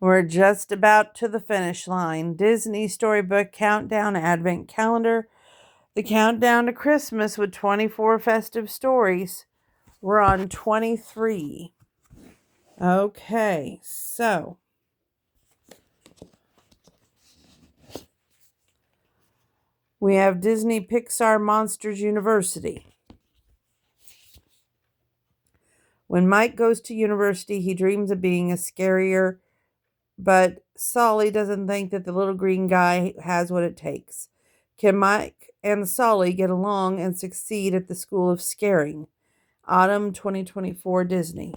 We're just about to the finish line. Disney Storybook Countdown Advent Calendar. The countdown to Christmas with 24 festive stories. We're on 23. Okay, so we have Disney Pixar Monsters University. When Mike goes to university, he dreams of being a scarier, but Solly doesn't think that the little green guy has what it takes. Can Mike and Solly get along and succeed at the School of Scaring? Autumn 2024 Disney.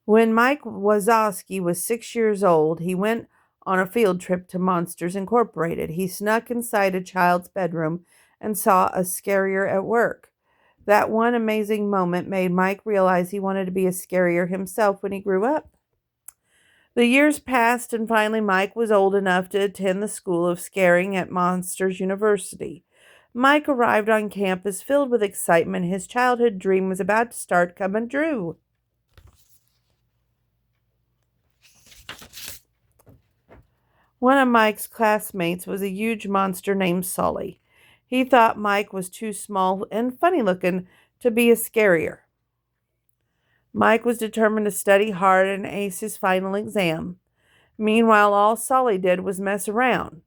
When Mike Wazowski was 6 years old, he went on a field trip to Monsters Incorporated. He snuck inside a child's bedroom and saw a scarier at work. That one amazing moment made Mike realize he wanted to be a scarier himself when he grew up. The years passed, and finally Mike was old enough to attend the School of Scaring at Monsters University. Mike arrived on campus filled with excitement. His childhood dream was about to start coming true. One of Mike's classmates was a huge monster named Sully. He thought Mike was too small and funny looking to be a scarier. Mike was determined to study hard and ace his final exam. Meanwhile, all Sully did was mess around.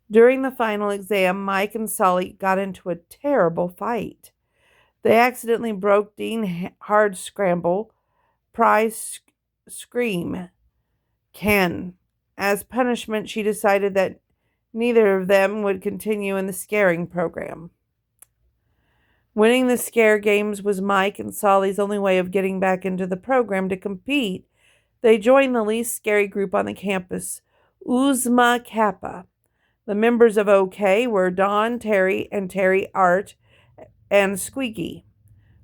During the final exam, Mike and Sully got into a terrible fight. They accidentally broke Dean Hardscramble prize scream can. As punishment, she decided that neither of them would continue in the scaring program. Winning the scare games was Mike and Solly's only way of getting back into the program to compete. They joined the least scary group on the campus, Uzma Kappa. The members of OK were Don, Terry, and Terry Art, and Squeaky.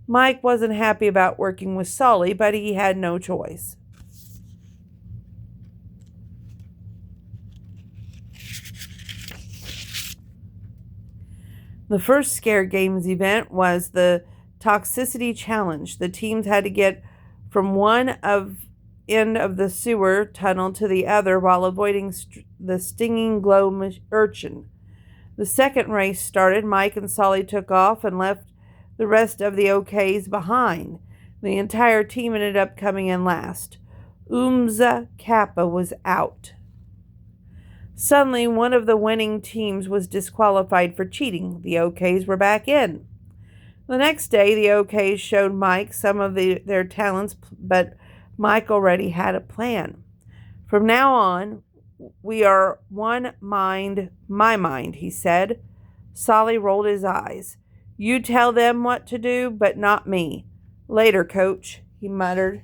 Mike wasn't happy about working with Sully, but he had no choice. The first Scare Games event was the Toxicity Challenge. The teams had to get from one end of the sewer tunnel to the other while avoiding the stinging glow urchin. The second race started. Mike and Sully took off and left the rest of the OKs behind. The entire team ended up coming in last. Umza Kappa was out. Suddenly, one of the winning teams was disqualified for cheating. The OKs were back in. The next day, the OKs showed Mike some of their talents, but Mike already had a plan. From now on, we are one mind, my mind, he said. Solly rolled his eyes. You tell them what to do, but not me. Later, coach, he muttered.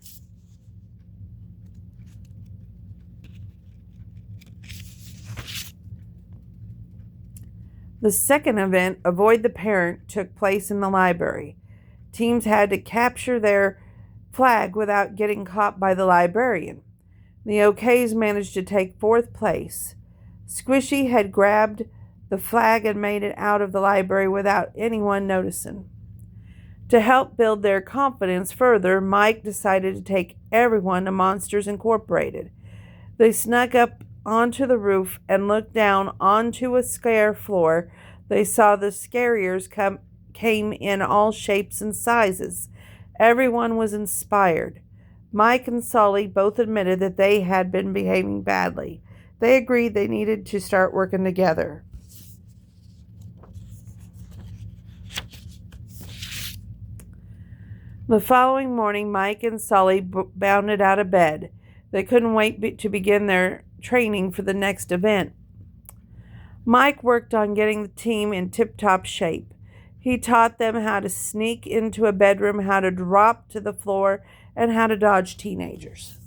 The second event, Avoid the Parent, took place in the library. Teams had to capture their flag without getting caught by the librarian. The OKs managed to take fourth place. Squishy had grabbed the flag and made it out of the library without anyone noticing. To help build their confidence further, Mike decided to take everyone to Monsters Incorporated. They snuck up onto the roof and looked down onto a scare floor. They saw the scariers came in all shapes and sizes. Everyone was inspired. Mike and Sully both admitted that they had been behaving badly. They agreed they needed to start working together. The following morning, Mike and Sully bounded out of bed. They couldn't wait to begin their training for the next event. Mike worked on getting the team in tip-top shape. He taught them how to sneak into a bedroom, how to drop to the floor, and how to dodge teenagers.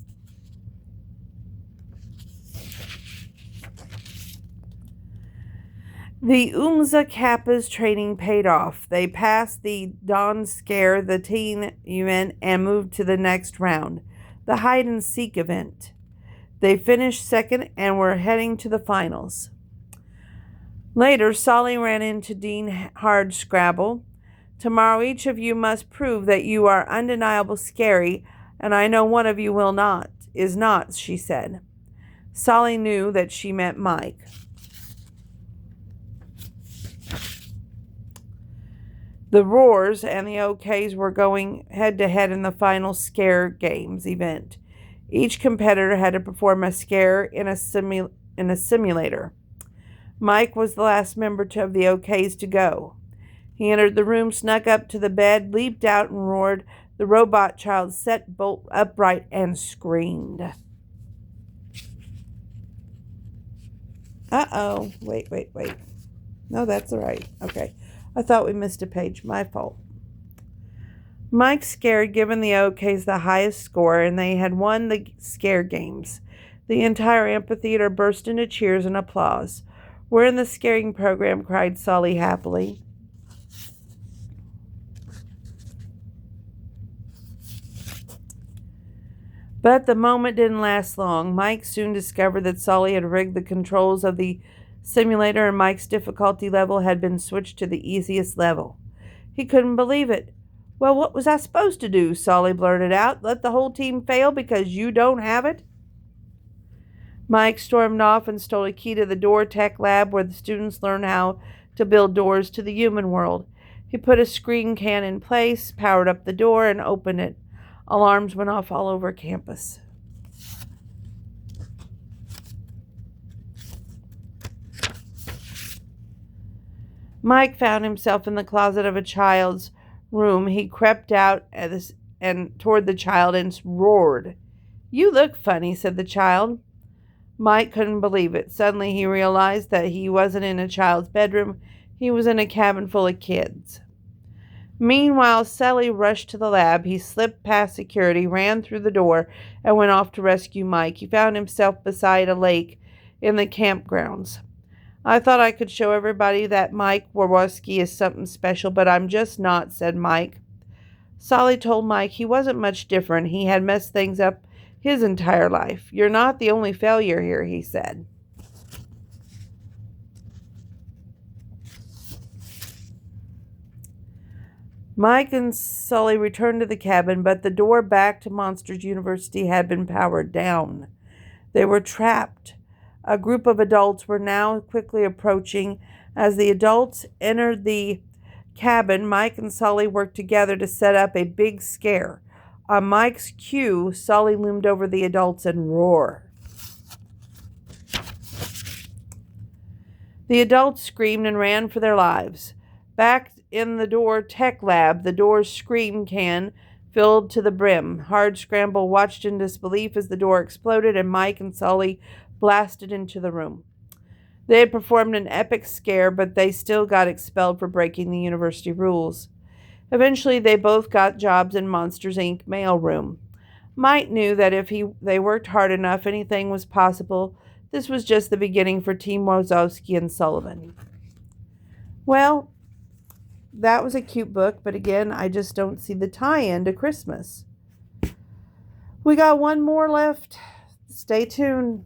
The Umza Kappa's training paid off. They passed the Dawn Scare, the teen event, and moved to the next round. the hide-and-seek event. They finished second and were heading to the finals. Later, Solly ran into Dean Hardscrabble. Tomorrow each of you must prove that you are undeniable scary, and I know one of you is not, she said. Solly knew that she meant Mike. The Roars and the OKs were going head-to-head in the final Scare Games event. Each competitor had to perform a scare in a simulator. Mike was the last member of the OKs to go. He entered the room, snuck up to the bed, leaped out, and roared. The robot child sat bolt upright and screamed. Uh-oh. Wait. No, that's all right. Okay. I thought we missed a page. My fault. Mike scared, given the OKs the highest score, and they had won the Scare Games. The entire amphitheater burst into cheers and applause. "We're in the scaring program," cried Solly happily. But the moment didn't last long. Mike soon discovered that Solly had rigged the controls of the simulator, and Mike's difficulty level had been switched to the easiest level. He couldn't believe it. "Well, what was I supposed to do?" Solly blurted out. "Let the whole team fail because you don't have it?" Mike stormed off and stole a key to the door tech lab where the students learn how to build doors to the human world. He put a screen can in place, powered up the door, and opened it. Alarms went off all over campus. Mike found himself in the closet of a child's room. He crept out and toward the child and roared. "You look funny," said the child. Mike couldn't believe it. Suddenly he realized that he wasn't in a child's bedroom. He was in a cabin full of kids. Meanwhile, Solly rushed to the lab. He slipped past security, ran through the door, and went off to rescue Mike. He found himself beside a lake in the campgrounds. "I thought I could show everybody that Mike Warwoski is something special, but I'm just not," said Mike. Solly told Mike he wasn't much different. He had messed things up his entire life. "You're not the only failure here," he said. Mike and Solly returned to the cabin, but the door back to Monsters University had been powered down. They were trapped. A group of adults were now quickly approaching. As the adults entered the cabin, Mike and Solly worked together to set up a big scare. On Mike's cue, Solly loomed over the adults and roared. The adults screamed and ran for their lives. Back in the door tech lab, the door's scream can filled to the brim. Hardscrabble watched in disbelief as the door exploded and Mike and Solly blasted into the room. They had performed an epic scare, but they still got expelled for breaking the university rules. Eventually, they both got jobs in Monsters, Inc. mailroom. Mike knew that if they worked hard enough, anything was possible. This was just the beginning for Team Wazowski and Sullivan. Well, that was a cute book, but again, I just don't see the tie-in to Christmas. We got one more left. Stay tuned.